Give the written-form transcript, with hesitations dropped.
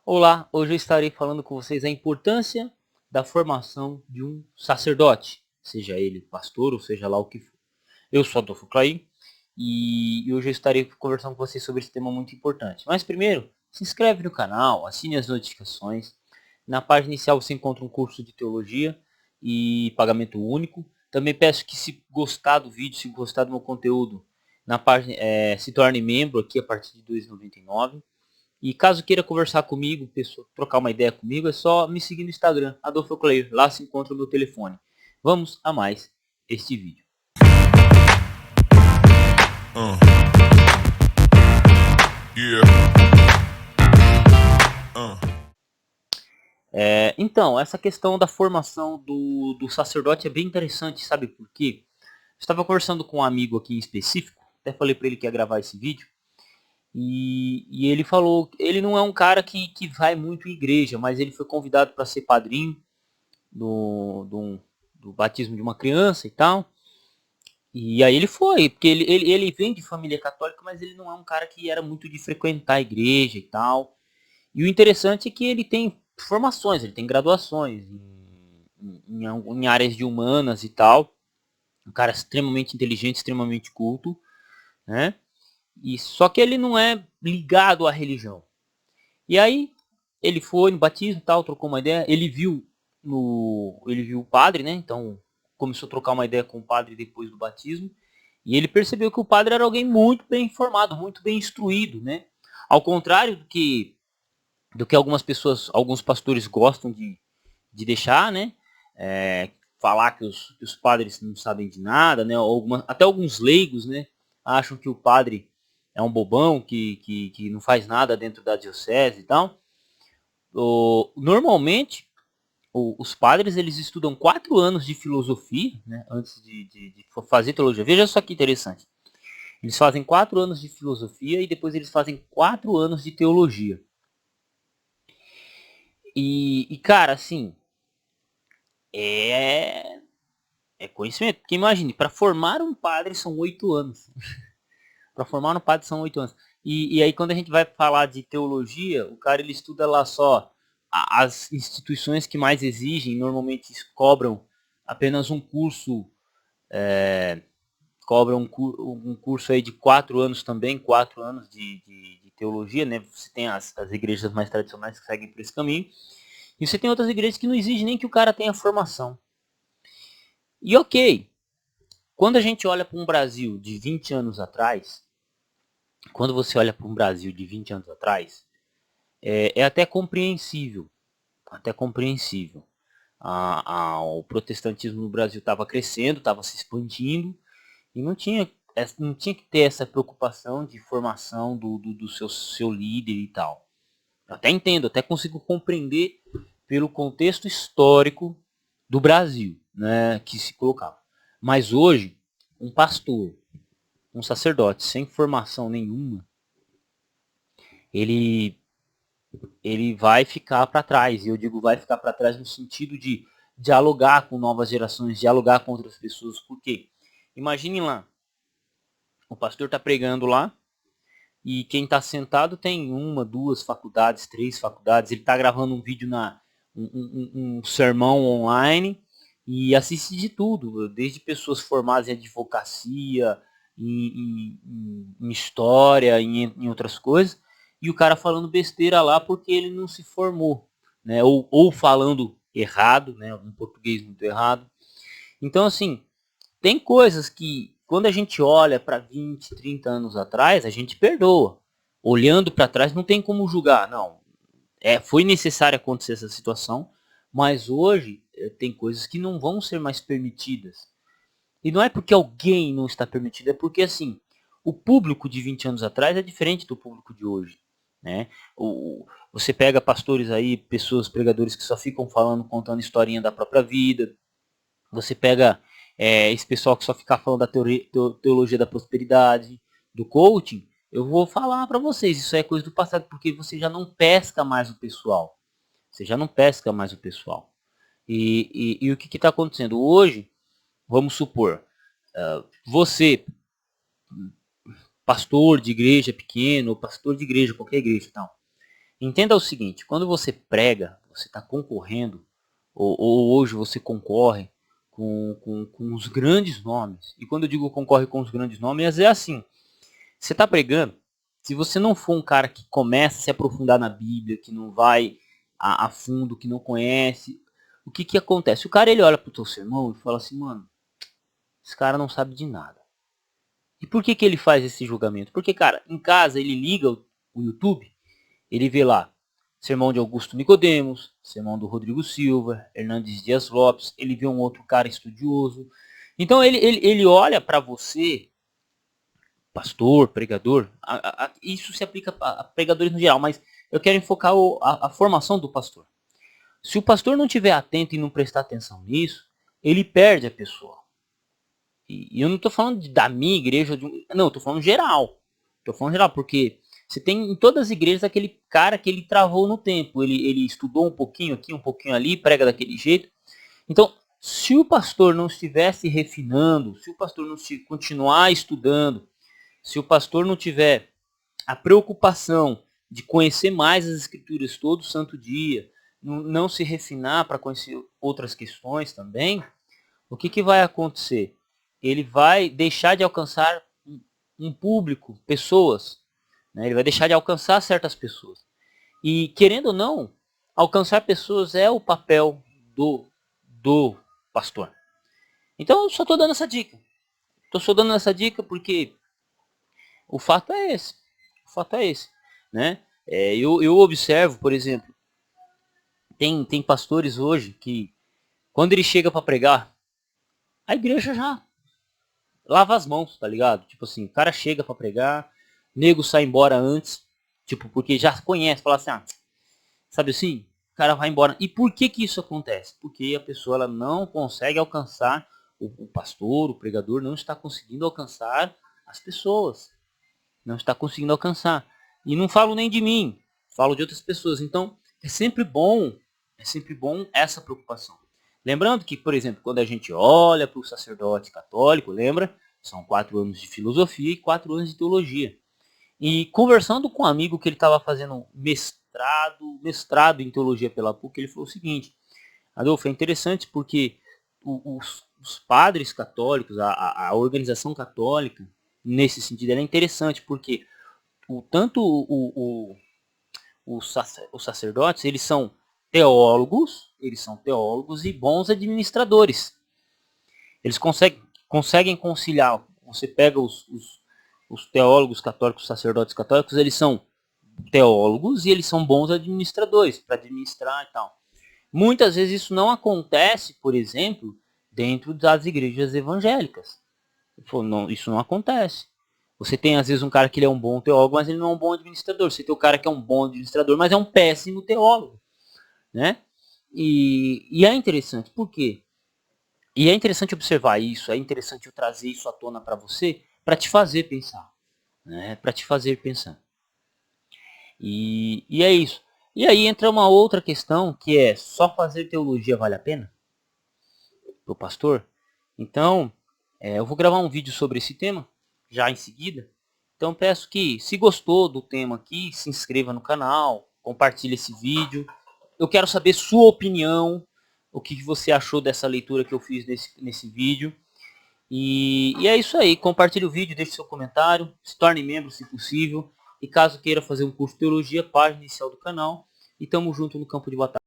Olá, hoje eu estarei falando com vocês a importância da formação de um sacerdote, seja ele pastor ou seja lá o que for. Eu sou Adolfo Clay e hoje eu estarei conversando com vocês sobre esse tema muito importante. Mas primeiro, se inscreve no canal, assine as notificações. Na página inicial você encontra um curso de teologia e pagamento único. Também peço que, se gostar do vídeo, se gostar do meu conteúdo, na página se torne membro aqui a partir de R$ 2,99. E caso queira conversar comigo, pessoa, trocar uma ideia comigo, é só me seguir no Instagram, Adolfo Clay. Lá se encontra o meu telefone. Vamos a mais este vídeo. Então, essa questão da formação do sacerdote é bem interessante, sabe por quê? Eu estava conversando com um amigo aqui em específico, até falei para ele que ia gravar esse vídeo, e ele falou, ele não é um cara que vai muito em igreja, mas ele foi convidado para ser padrinho do batismo de uma criança e tal. E aí ele foi, porque ele vem de família católica, mas ele não é um cara que era muito de frequentar a igreja e tal. E o interessante é que ele tem formações, ele tem graduações em áreas de humanas e tal. Um cara extremamente inteligente, extremamente culto, né? E só que ele não é ligado à religião. E aí ele foi no batismo e tal, trocou uma ideia, ele viu o padre, né? Então começou a trocar uma ideia com o padre depois do batismo. E ele percebeu que o padre era alguém muito bem informado, muito bem instruído, né? Ao contrário do que algumas pessoas, alguns pastores gostam de deixar, né? Falar que os padres não sabem de nada, né? Até alguns leigos, né? Acham que o padre é um bobão, que não faz nada dentro da diocese e tal. Normalmente, os padres eles estudam 4 anos de filosofia, né? Antes de fazer teologia. Veja só que interessante. Eles fazem 4 anos de filosofia e depois eles fazem 4 anos de teologia. E cara, assim, é, é conhecimento. Porque imagine, para formar um padre são 8 anos. Para formar um padre são 8 anos. E aí quando a gente vai falar de teologia, o cara ele estuda lá só as instituições que mais exigem, normalmente cobram apenas um curso, cobram um curso aí de 4 anos também, 4 anos de teologia, né? Você tem as igrejas mais tradicionais que seguem por esse caminho. E você tem outras igrejas que não exigem nem que o cara tenha formação. E ok, quando a gente olha para um Brasil de 20 anos atrás, quando você olha para um Brasil de 20 anos atrás, é até compreensível, até compreensível. O protestantismo no Brasil estava crescendo, estava se expandindo, e não tinha que ter essa preocupação de formação do seu líder e tal. Eu até entendo, até consigo compreender pelo contexto histórico do Brasil, né, que se colocava. Mas hoje, um pastor, um sacerdote sem formação nenhuma, ele ele vai ficar para trás. E eu digo vai ficar para trás no sentido de dialogar com novas gerações, dialogar com outras pessoas. Por quê? Imaginem lá, o pastor está pregando lá e quem está sentado tem uma, duas faculdades, 3 faculdades. Ele está gravando um vídeo um sermão online e assiste de tudo, desde pessoas formadas em advocacia, em história, em outras coisas, e o cara falando besteira lá porque ele não se formou, né? Ou falando errado, né? Um português muito errado. Então, assim, tem coisas que, quando a gente olha para 20, 30 anos atrás, a gente perdoa. Olhando para trás, não tem como julgar. Não, foi necessário acontecer essa situação, mas hoje tem coisas que não vão ser mais permitidas. E não é porque alguém não está permitido, é porque, assim, o público de 20 anos atrás é diferente do público de hoje, né? Você pega pastores aí, pessoas, pregadores que só ficam falando, contando historinha da própria vida. Você pega esse pessoal que só fica falando da teologia da prosperidade, do coaching. Eu vou falar para vocês, isso é coisa do passado, porque você já não pesca mais o pessoal. Você já não pesca mais o pessoal. E o que está acontecendo? Hoje, vamos supor, você, pastor de igreja pequeno, ou pastor de igreja, qualquer igreja e tal, Entenda o seguinte, quando você prega, você está concorrendo, ou hoje você concorre com os grandes nomes. E quando eu digo concorre com os grandes nomes, é assim, você está pregando, se você não for um cara que começa a se aprofundar na Bíblia, que não vai a fundo, que não conhece, o que que acontece? O cara ele olha pro teu sermão e fala assim, mano, esse cara não sabe de nada. E por que que ele faz esse julgamento? Porque, cara, em casa ele liga o YouTube, ele vê lá sermão de Augusto Nicodemos, sermão do Rodrigo Silva, Hernandes Dias Lopes, ele vê um outro cara estudioso. Então ele olha para você, pastor, pregador, isso se aplica a pregadores no geral, mas eu quero enfocar a formação do pastor. Se o pastor não estiver atento e não prestar atenção nisso, ele perde a pessoa. E eu não estou falando da minha igreja, não, estou falando geral. Estou falando geral, porque você tem em todas as igrejas aquele cara que ele travou no tempo. Ele estudou um pouquinho aqui, um pouquinho ali, prega daquele jeito. Então, se o pastor não estivesse refinando, se o pastor não continuar estudando, se o pastor não tiver a preocupação de conhecer mais as escrituras todo santo dia, não se refinar para conhecer outras questões também, o que, que vai acontecer? Ele vai deixar de alcançar um público, pessoas. Né? Ele vai deixar de alcançar certas pessoas. E, querendo ou não, alcançar pessoas é o papel do pastor. Então, eu só estou dando essa dica. Estou só dando essa dica porque o fato é esse. O fato é esse. Né? Eu observo, por exemplo, tem pastores hoje que, quando ele chega para pregar, a igreja já lava as mãos, tá ligado? Tipo assim, o cara chega pra pregar, nego sai embora antes, tipo, porque já conhece, fala assim, sabe assim? O cara vai embora. E por que que isso acontece? Porque a pessoa ela não consegue alcançar, o pastor, o pregador não está conseguindo alcançar as pessoas. Não está conseguindo alcançar. E não falo nem de mim, falo de outras pessoas. Então, é sempre bom essa preocupação. Lembrando que, por exemplo, quando a gente olha para o sacerdote católico, lembra? São 4 anos de filosofia e 4 anos de teologia. E conversando com um amigo que ele estava fazendo mestrado em teologia pela PUC, ele falou o seguinte, Adolfo, é interessante porque os padres católicos, a organização católica, nesse sentido, ela é interessante porque tanto os sacerdotes, eles são teólogos e bons administradores. Eles conseguem conciliar. Você pega os teólogos católicos, os sacerdotes católicos, eles são teólogos e eles são bons administradores, para administrar e tal. Muitas vezes isso não acontece, por exemplo, dentro das igrejas evangélicas. Isso não acontece. Você tem, às vezes, um cara que ele é um bom teólogo, mas ele não é um bom administrador. Você tem o cara que é um bom administrador, mas é um péssimo teólogo. Né? E é interessante. Por quê? E é interessante observar isso, é interessante eu trazer isso à tona para você, para te fazer pensar. Né? Para te fazer pensar. E é isso. E aí entra uma outra questão, que é, só fazer teologia vale a pena? Para o pastor? Então, eu vou gravar um vídeo sobre esse tema, já em seguida. Então peço que, se gostou do tema aqui, se inscreva no canal, compartilhe esse vídeo. Eu quero saber sua opinião, o que você achou dessa leitura que eu fiz nesse vídeo. E é isso aí, compartilhe o vídeo, deixe seu comentário, se torne membro se possível. E caso queira fazer um curso de teologia, página inicial do canal. E tamo junto no campo de batalha.